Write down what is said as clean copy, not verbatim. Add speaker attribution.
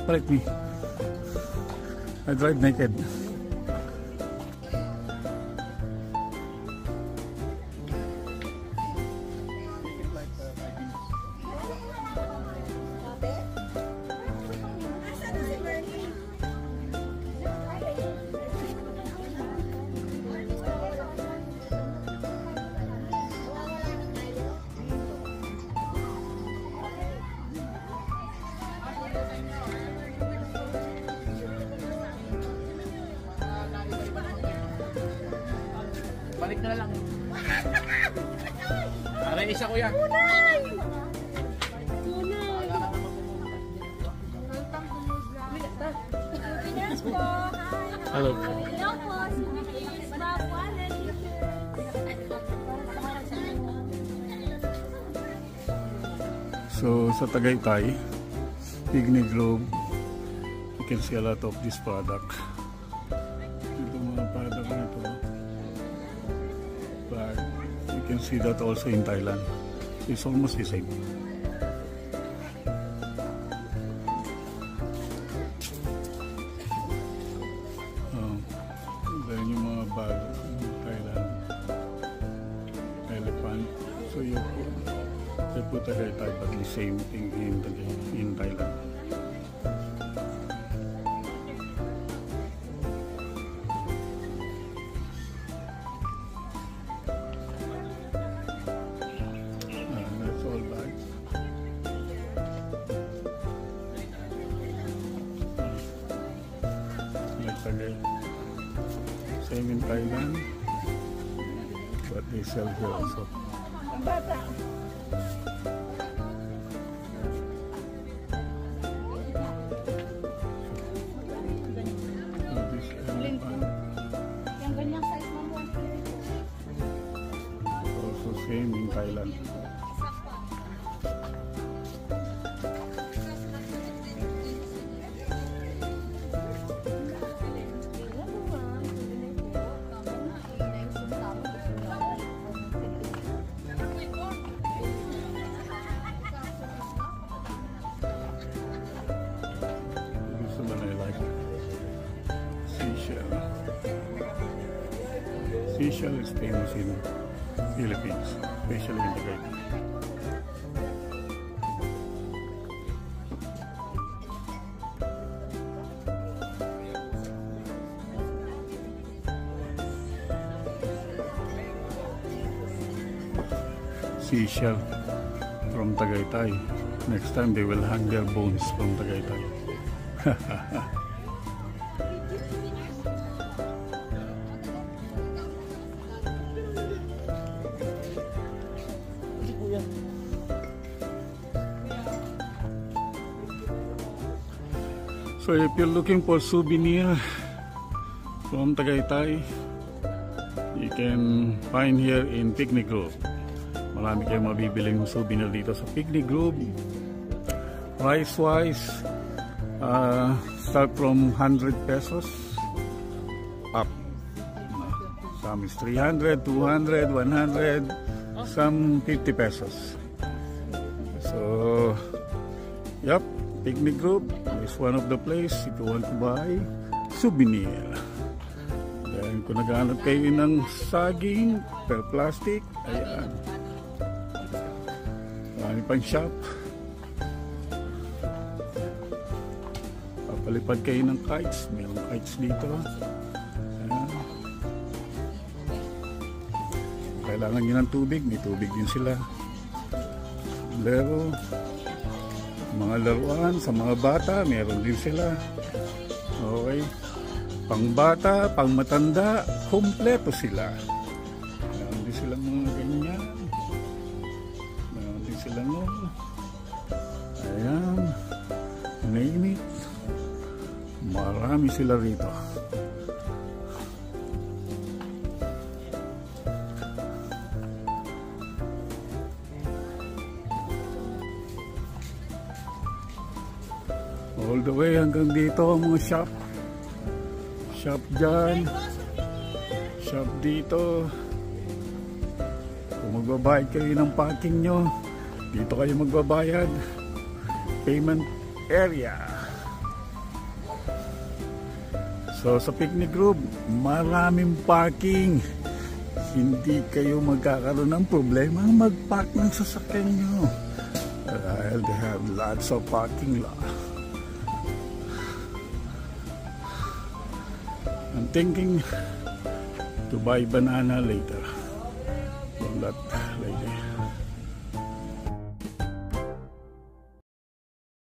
Speaker 1: like me. I drive naked.
Speaker 2: Balik na lang. Aray, isa kuya.
Speaker 3: Tunay!
Speaker 1: Hello.
Speaker 3: Hello po, souvenirs, Bob Wallet.
Speaker 1: So sa Tagaytay, Picnic Grove, you can see a lot of this product. Ito mga product na ito. But you can see that also in Thailand. So it's almost the same. Then yung mga bag in Thailand, elephant. So you put Tagaytay, but the same thing in Thailand. That's all bags. Like Tagay. Same in Thailand, but they sell here also. Also same in Thailand. This one I like. Seashell. Seashell is famous in Philippines, especially in Tagaytay. Seashell from Tagaytay. Next time they will hang their bones from Tagaytay. So if you're looking for souvenir from Tagaytay, you can find here in Picnic Grove. Marami kayong mabibiling souvenir dito sa Picnic Grove. Price wise, start from 100 pesos up. Some is 300, 200, 100, some 50 pesos. So, yep, Picnic Grove is one of the place if you want to buy souvenir. Then kung naghahanap kayo ng saging per plastic, ayan. Marami pang shop. Papalipad kayo ng kites. Mayroong kites dito. Ayan. Kailangan nyo ng tubig. May tubig din sila. Lero. Mga laruan sa mga bata. Meron din sila. Okay. Pang bata, pang matanda. Kompleto sila. Meron din silang mga ganyan. Meron din silang ayan. Name it. Marami sila rito. All the way hanggang dito ang mga shop. Shop dyan. Shop dito. Kung magbabayad kayo ng parking nyo, dito kayo magbabayad. Payment area. So sa picnic group, maraming parking. Hindi kayo magkakaroon ng problema mag-park ng sasakyan nyo. Dahil they have lots of parking lot. I'm thinking to buy banana later from that lady.